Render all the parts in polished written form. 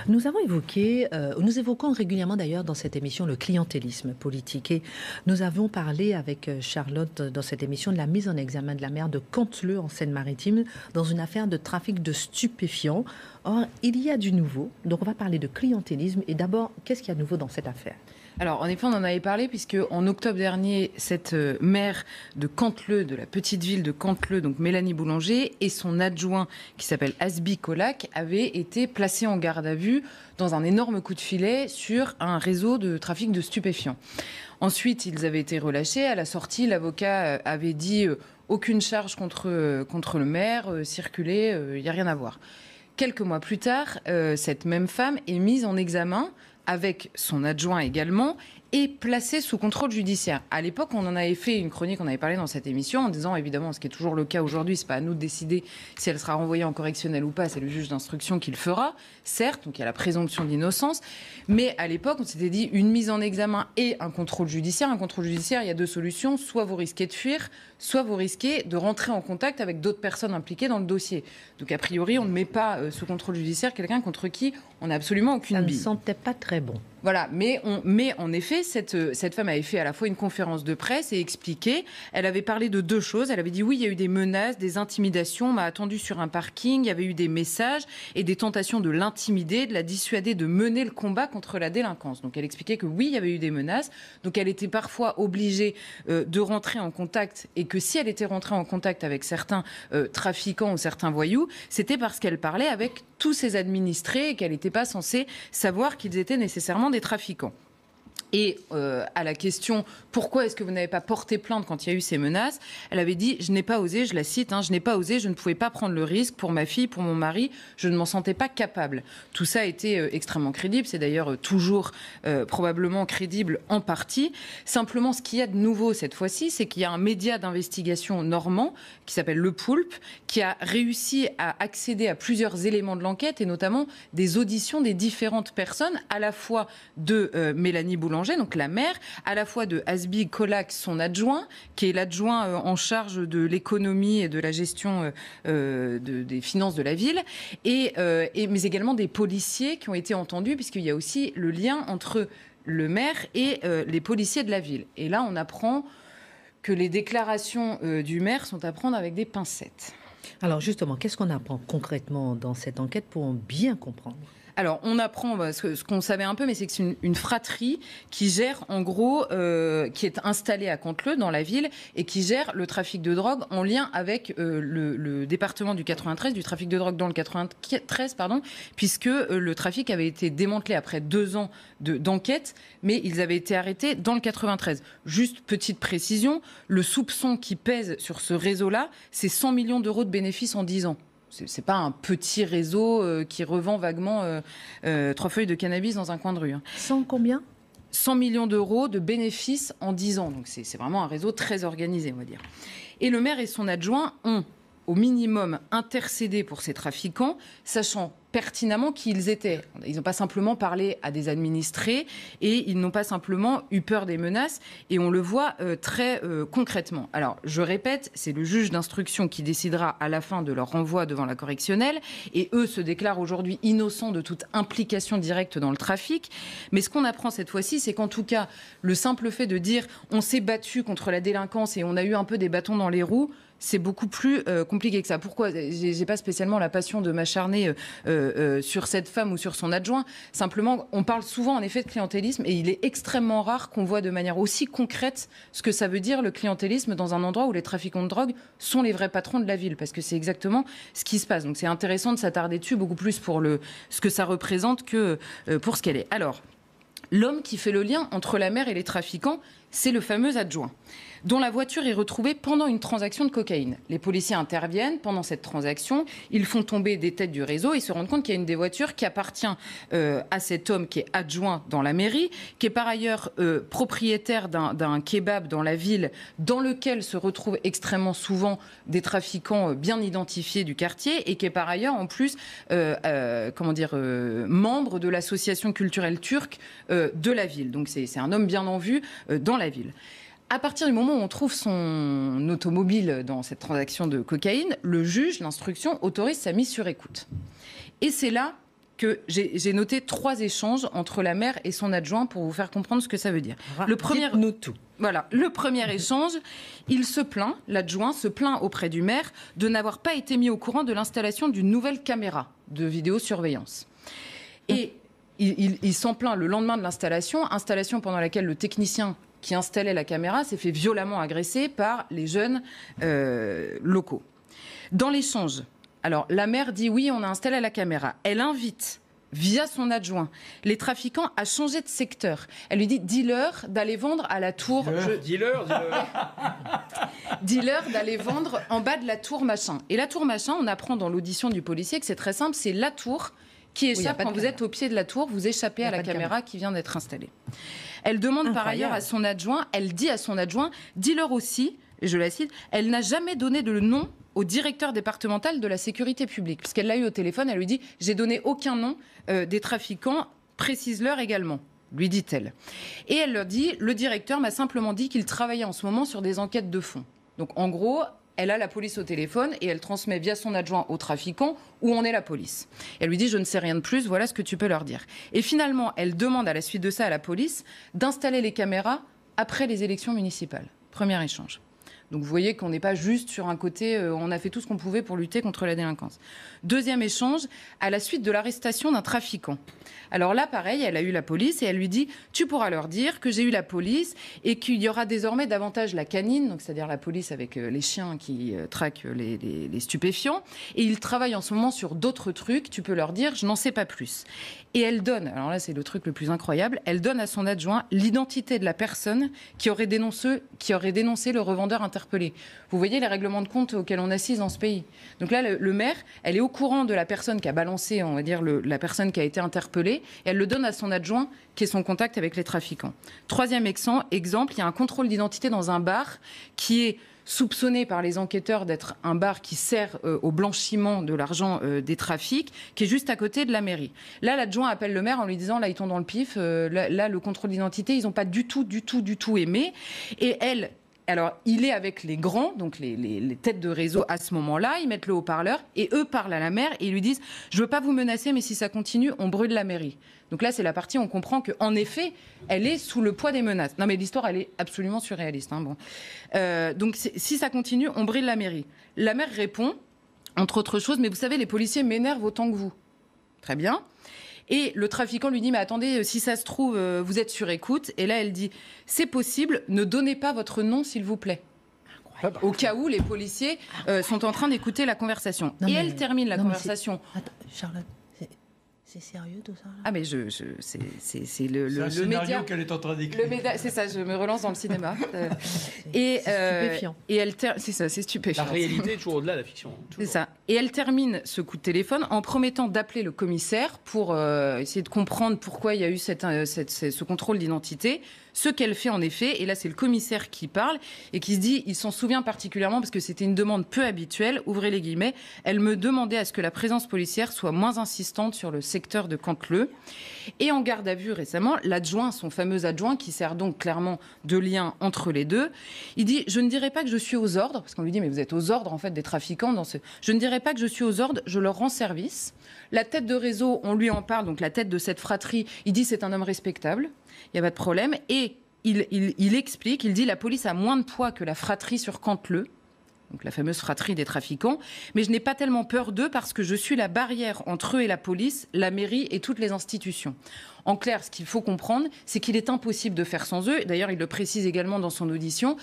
Nous évoquons régulièrement d'ailleurs dans cette émission le clientélisme politique. Et nous avons parlé avec Charlotte dans cette émission de la mise en examen de la maire de Canteleu en Seine-Maritime dans une affaire de trafic de stupéfiants. Or, il y a du nouveau. Donc on va parler de clientélisme. Et d'abord, qu'est-ce qu'il y a de nouveau dans cette affaire ? Alors, en effet, on en avait parlé puisque en octobre dernier, cette maire de Canteleu, de la petite ville de Canteleu, donc Mélanie Boulanger, et son adjoint qui s'appelle Asbi Colac, avaient été placés en garde à vue dans un énorme coup de filet sur un réseau de trafic de stupéfiants. Ensuite, ils avaient été relâchés. À la sortie, l'avocat avait dit aucune charge contre le maire, circuler, il n'y a rien à voir. Quelques mois plus tard, cette même femme est mise en examen avec son adjoint également, et placée sous contrôle judiciaire. À l'époque, on en avait fait une chronique, on avait parlé dans cette émission, en disant, évidemment, ce qui est toujours le cas aujourd'hui, c'est pas à nous de décider si elle sera renvoyée en correctionnel ou pas, c'est le juge d'instruction qui le fera, certes, donc il y a la présomption d'innocence, mais à l'époque, on s'était dit, une mise en examen et un contrôle judiciaire. Un contrôle judiciaire, il y a deux solutions, soit vous risquez de fuir, soit vous risquez de rentrer en contact avec d'autres personnes impliquées dans le dossier. Donc a priori, on ne met pas sous contrôle judiciaire quelqu'un contre qui on n'a absolument aucune bille. Ça ne sentait pas très bon. Voilà, mais en effet, cette femme avait fait à la fois une conférence de presse et expliqué, elle avait parlé de deux choses. Elle avait dit oui, il y a eu des menaces, des intimidations, on m'a attendu sur un parking, il y avait eu des messages et des tentations de l'intimider, de la dissuader de mener le combat contre la délinquance. Donc elle expliquait que oui, il y avait eu des menaces, donc elle était parfois obligée de rentrer en contact, et que si elle était rentrée en contact avec certains trafiquants ou certains voyous, c'était parce qu'elle parlait avec tous ses administrés et qu'elle n'était pas censée savoir qu'ils étaient nécessairement des trafiquants. Et à la question « Pourquoi est-ce que vous n'avez pas porté plainte quand il y a eu ces menaces ?», elle avait dit « Je n'ai pas osé », je la cite, « Je n'ai pas osé, je ne pouvais pas prendre le risque pour ma fille, pour mon mari, je ne m'en sentais pas capable ». Tout ça a été extrêmement crédible, c'est d'ailleurs toujours probablement crédible en partie. Simplement, ce qu'il y a de nouveau cette fois-ci, c'est qu'il y a un média d'investigation normand qui s'appelle Le Poulpe, qui a réussi à accéder à plusieurs éléments de l'enquête, et notamment des auditions des différentes personnes, à la fois de Mélanie Boulanger, donc la maire, à la fois de Asbi Colac, son adjoint, qui est l'adjoint en charge de l'économie et de la gestion des finances de la ville, mais également des policiers qui ont été entendus, puisqu'il y a aussi le lien entre le maire et les policiers de la ville. Et là, on apprend que les déclarations du maire sont à prendre avec des pincettes. Alors justement, qu'est-ce qu'on apprend concrètement dans cette enquête pour bien comprendre ? Alors, on apprend ce qu'on savait un peu, mais c'est que c'est une fratrie qui gère, en gros, qui est installée à Canteleu, dans la ville, et qui gère le trafic de drogue en lien avec le département du 93, du trafic de drogue dans le 93, puisque le trafic avait été démantelé après 2 ans d'enquête, mais ils avaient été arrêtés dans le 93. Juste petite précision, le soupçon qui pèse sur ce réseau-là, c'est 100 millions d'euros de bénéfices en 10 ans. C'est pas un petit réseau qui revend vaguement 3 feuilles de cannabis dans un coin de rue. 100 combien ? 100 millions d'euros de bénéfices en 10 ans. Donc c'est vraiment un réseau très organisé, on va dire. Et le maire et son adjoint ont au minimum intercédé pour ces trafiquants, sachant pertinemment qui ils étaient. Ils n'ont pas simplement parlé à des administrés et ils n'ont pas simplement eu peur des menaces, et on le voit très concrètement. Alors, je répète, c'est le juge d'instruction qui décidera à la fin de leur renvoi devant la correctionnelle, et eux se déclarent aujourd'hui innocents de toute implication directe dans le trafic. Mais ce qu'on apprend cette fois-ci, c'est qu'en tout cas, le simple fait de dire on s'est battu contre la délinquance et on a eu un peu des bâtons dans les roues, c'est beaucoup plus compliqué que ça. Pourquoi ? J'ai pas spécialement la passion de m'acharner sur cette femme ou sur son adjoint. Simplement, on parle souvent en effet de clientélisme, et il est extrêmement rare qu'on voit de manière aussi concrète ce que ça veut dire le clientélisme dans un endroit où les trafiquants de drogue sont les vrais patrons de la ville, parce que c'est exactement ce qui se passe. Donc c'est intéressant de s'attarder dessus beaucoup plus pour ce que ça représente que pour ce qu'elle est. Alors, l'homme qui fait le lien entre la maire et les trafiquants, c'est le fameux adjoint, dont la voiture est retrouvée pendant une transaction de cocaïne. Les policiers interviennent pendant cette transaction, ils font tomber des têtes du réseau et se rendent compte qu'il y a une des voitures qui appartient à cet homme qui est adjoint dans la mairie, qui est par ailleurs propriétaire d'un kebab dans la ville, dans lequel se retrouvent extrêmement souvent des trafiquants bien identifiés du quartier, et qui est par ailleurs en plus membre de l'association culturelle turque de la ville. Donc c'est un homme bien en vue dans la ville. À partir du moment où on trouve son automobile dans cette transaction de cocaïne, le juge, l'instruction, autorise sa mise sur écoute. Et c'est là que j'ai noté 3 échanges entre la maire et son adjoint pour vous faire comprendre ce que ça veut dire. Dites-nous tout. Voilà, le premier échange, l'adjoint se plaint auprès du maire de n'avoir pas été mis au courant de l'installation d'une nouvelle caméra de vidéosurveillance. Et il s'en plaint le lendemain de l'installation, installation pendant laquelle le technicien qui installait la caméra s'est fait violemment agresser par les jeunes locaux. Dans l'échange, alors la maire dit oui, on a installé la caméra. Elle invite via son adjoint les trafiquants à changer de secteur. Elle lui dit dis-leur d'aller vendre à la tour. Dis-leur. Dis-leur d'aller vendre en bas de la tour machin. Et la tour machin, on apprend dans l'audition du policier que c'est très simple, c'est la tour qui échappe quand vous êtes au pied de la tour, vous échappez à la caméra qui vient d'être installée. Elle demande par ailleurs à son adjoint, elle dit à son adjoint, dis-leur aussi, et je la cite, elle n'a jamais donné de nom au directeur départemental de la sécurité publique. Puisqu'elle l'a eu au téléphone, elle lui dit « J'ai donné aucun nom des trafiquants, précise-leur également », lui dit-elle. Et elle leur dit « Le directeur m'a simplement dit qu'il travaillait en ce moment sur des enquêtes de fond ». Donc en gros, elle a la police au téléphone et elle transmet via son adjoint aux trafiquants où en est la police. Elle lui dit « Je ne sais rien de plus, voilà ce que tu peux leur dire ». Et finalement, elle demande à la suite de ça à la police d'installer les caméras après les élections municipales. Premier échange. Donc vous voyez qu'on n'est pas juste sur un côté, on a fait tout ce qu'on pouvait pour lutter contre la délinquance. Deuxième échange, à la suite de l'arrestation d'un trafiquant. Alors là, pareil, elle a eu la police et elle lui dit « Tu pourras leur dire que j'ai eu la police et qu'il y aura désormais davantage la canine, donc c'est-à-dire la police avec les chiens qui traquent les stupéfiants. Et ils travaillent en ce moment sur d'autres trucs, tu peux leur dire, je n'en sais pas plus. » Et elle donne, alors là c'est le truc le plus incroyable, elle donne à son adjoint l'identité de la personne qui aurait dénoncé le revendeur interpellé. Vous voyez les règlements de compte auxquels on assiste dans ce pays. Donc là, le maire, elle est au courant de la personne qui a balancé, on va dire, la personne qui a été interpellée, et elle le donne à son adjoint qui est son contact avec les trafiquants. Troisième exemple, il y a un contrôle d'identité dans un bar qui est soupçonné par les enquêteurs d'être un bar qui sert au blanchiment de l'argent des trafics, qui est juste à côté de la mairie. Là, l'adjoint appelle le maire en lui disant, là, ils tombent dans le pif, là, le contrôle d'identité, ils n'ont pas du tout aimé. Et elle... Alors, il est avec les grands, donc les têtes de réseau à ce moment-là, ils mettent le haut-parleur et eux parlent à la maire et ils lui disent « Je ne veux pas vous menacer, mais si ça continue, on brûle la mairie ». Donc là, c'est la partie où on comprend qu'en effet, elle est sous le poids des menaces. Non, mais l'histoire, elle est absolument surréaliste. Hein, bon. Donc, si ça continue, on brûle la mairie. La maire répond, entre autres choses, « Mais vous savez, les policiers m'énervent autant que vous ». Très bien. Et le trafiquant lui dit « Mais attendez, si ça se trouve, vous êtes sur écoute ». Et là, elle dit « C'est possible, ne donnez pas votre nom, s'il vous plaît ». Au cas où les policiers sont en train d'écouter la conversation. Non, et elle termine la conversation. Attends, Charlotte, c'est sérieux tout ça là ? Ah mais c'est le scénario média qu'elle est en train d'écrire. C'est ça, je me relance dans le cinéma. C'est stupéfiant. Et c'est ça, c'est stupéfiant. La réalité est toujours au-delà de la fiction. C'est ça. Et elle termine ce coup de téléphone en promettant d'appeler le commissaire pour essayer de comprendre pourquoi il y a eu ce contrôle d'identité. Ce qu'elle fait en effet, et là c'est le commissaire qui parle et qui se dit, il s'en souvient particulièrement parce que c'était une demande peu habituelle, ouvrez les guillemets, elle me demandait à ce que la présence policière soit moins insistante sur le secteur de Canteleu. Et en garde à vue récemment, l'adjoint, son fameux adjoint, qui sert donc clairement de lien entre les deux, il dit, je ne dirais pas que je suis aux ordres, parce qu'on lui dit, mais vous êtes aux ordres en fait des trafiquants dans ce... Je ne dirais pas que je suis aux ordres, je leur rends service. La tête de réseau, on lui en parle, donc la tête de cette fratrie, il dit, c'est un homme respectable. Il n'y a pas de problème. Et il explique, il dit la police a moins de poids que la fratrie sur Canteleu, donc la fameuse fratrie des trafiquants, mais je n'ai pas tellement peur d'eux parce que je suis la barrière entre eux et la police, la mairie et toutes les institutions. En clair, ce qu'il faut comprendre, c'est qu'il est impossible de faire sans eux. D'ailleurs, il le précise également dans son audition.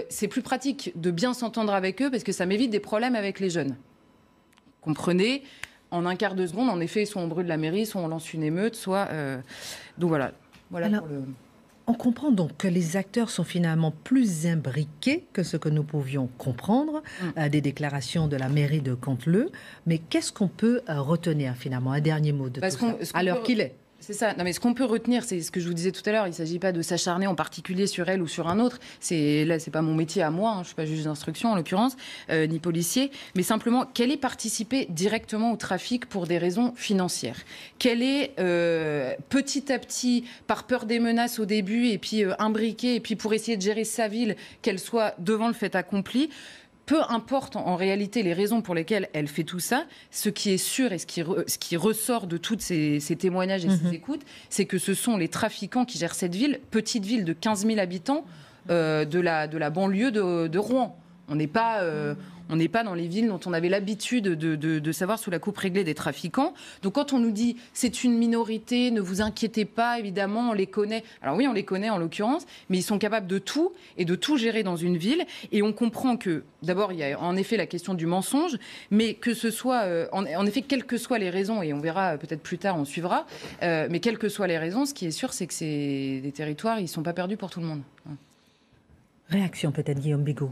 C'est plus pratique de bien s'entendre avec eux parce que ça m'évite des problèmes avec les jeunes. Comprenez ? En un quart de seconde, en effet, soit on brûle la mairie, soit on lance une émeute, soit... Donc voilà. Alors, on comprend donc que les acteurs sont finalement plus imbriqués que ce que nous pouvions comprendre des déclarations de la mairie de Canteleu. Mais qu'est-ce qu'on peut retenir finalement ? Un dernier mot de tout ça, à l'heure qu'il est. C'est ça. Non, mais ce qu'on peut retenir, c'est ce que je vous disais tout à l'heure. Il ne s'agit pas de s'acharner en particulier sur elle ou sur un autre. Là, c'est pas mon métier à moi. Je ne suis pas juge d'instruction en l'occurrence, ni policier. Mais simplement, qu'elle ait participé directement au trafic pour des raisons financières. Qu'elle est petit à petit, par peur des menaces au début, et puis imbriquée, et puis pour essayer de gérer sa ville, qu'elle soit devant le fait accompli. peu importe en réalité les raisons pour lesquelles elle fait tout ça, ce qui est sûr et ce qui ressort de tous ces témoignages et ces écoutes, c'est que ce sont les trafiquants qui gèrent cette ville, petite ville de 15 000 habitants de la banlieue de Rouen. On n'est pas dans les villes dont on avait l'habitude de savoir sous la coupe réglée des trafiquants. Donc quand on nous dit c'est une minorité, ne vous inquiétez pas, évidemment, on les connaît. Alors oui, on les connaît en l'occurrence, mais ils sont capables de tout et de tout gérer dans une ville. Et on comprend que, d'abord, il y a en effet la question du mensonge, mais que ce soit, en effet, quelles que soient les raisons, et on verra peut-être plus tard, on suivra, mais quelles que soient les raisons, ce qui est sûr, c'est que c'est des territoires, ils ne sont pas perdus pour tout le monde. Réaction peut-être, Guillaume Bigot.